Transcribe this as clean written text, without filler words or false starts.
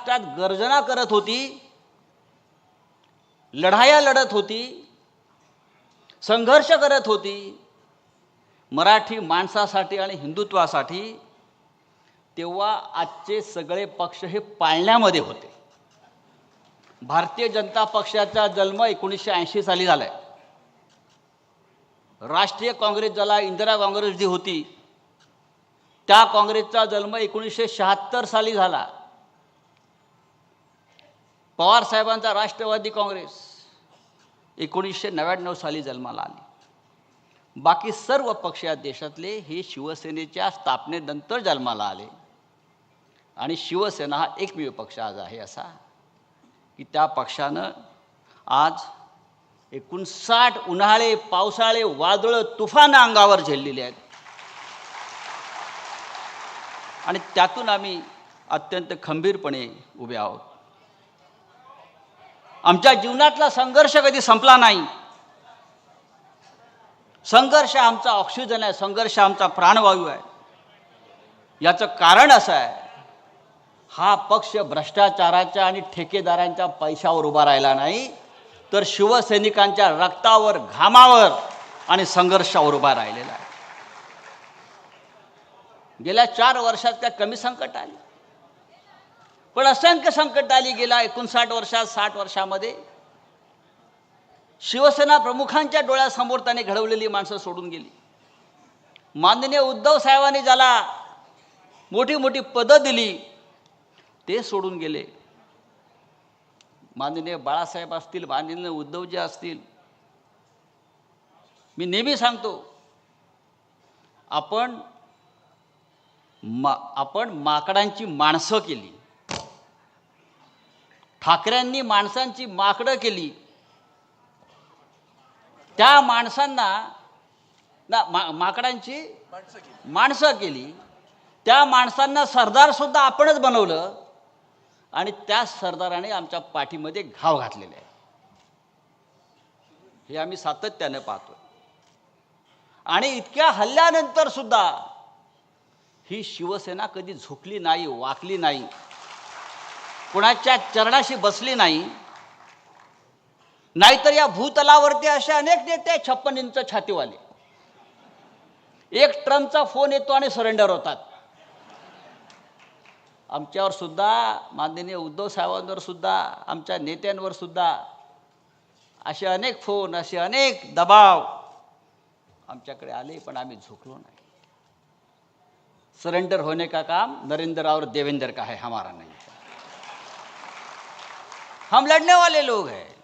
महाराष्ट्रात गर्जना करत होती, लढाया लढत होती, संघर्ष करत होती मराठी माणसासाठी आणि हिंदुत्वासाठी, तेव्हा आजचे सगळे पक्ष हे पाळण्यामध्ये होते. भारतीय जनता पक्षाचा जन्म 1980 साली झालाय. राष्ट्रीय काँग्रेस ज्याला इंदिरा काँग्रेस जी होती, त्या काँग्रेसचा जन्म 1976 साली झाला. पवार साहेबांचा राष्ट्रवादी काँग्रेस 1999 साली जन्माला आली. बाकी सर्व पक्ष या देशातले हे शिवसेनेच्या स्थापनेनंतर जन्माला आले. आणि शिवसेना हा एकमेव पक्ष आज आहे असा की त्या पक्षानं आज 59 उन्हाळे, पावसाळे, वादळ, तुफान अंगावर झेललेले आहेत. आणि त्यातून आम्ही अत्यंत खंबीरपणे उभे आहोत. आमच्या जीवनातला संघर्ष कधी संपला नाही. संघर्ष आमचा ऑक्सिजन आहे, संघर्ष आमचा प्राणवायू आहे. याचं कारण असं आहे, हा पक्ष भ्रष्टाचाराच्या आणि ठेकेदारांच्या पैशावर उभा राहिला नाही, तर शिवसैनिकांच्या रक्तावर, घामावर आणि संघर्षावर उभा राहिलेला आहे. गेल्या 4 वर्षात त्या कमी संकट आली, पण असंख्य संकट आली. गेल्या 59 वर्षात, 60 वर्षामध्ये शिवसेना प्रमुखांच्या डोळ्यासमोर त्याने घडवलेली माणसं सोडून गेली. माननीय उद्धव साहेबांनी ज्याला मोठी मोठी पदं दिली ते सोडून गेले. माननीय बाळासाहेब असतील, माननीय उद्धवजी असतील. मी नेहमी सांगतो, आपण माकडांची माणसं केली. ठाकरेंनी माणसांची माकडं केली. त्या माणसांना माकडांची माणसं केली. त्या माणसांना सरदार सुद्धा आपणच बनवलं आणि त्या सरदाराने आमच्या पाठीमध्ये घाव घातलेले आहे. हे आम्ही सातत्याने पाहतो. आणि इतक्या हल्ल्यानंतर सुद्धा ही शिवसेना कधी झुकली नाही, वाकली नाही, कोणाच्या चरणाशी बसली नाही. नाहीतर या भूतलावरती असे अनेक नेते 56 इंच छातीवाले, एक ट्रम्पचा फोन येतो आणि सरेंडर होतात. आमच्यावर सुद्धा, माननीय उद्धव साहेबांवर सुद्धा, आमच्या नेत्यांवर सुद्धा असे अनेक फोन, असे अनेक दबाव आमच्याकडे आले, पण आम्ही झुकलो नाही. सरेंडर होने का काम नरेंद्र और देवेंद्र का है, हमारा नहीं. हम लड़ने वाले लोग हैं.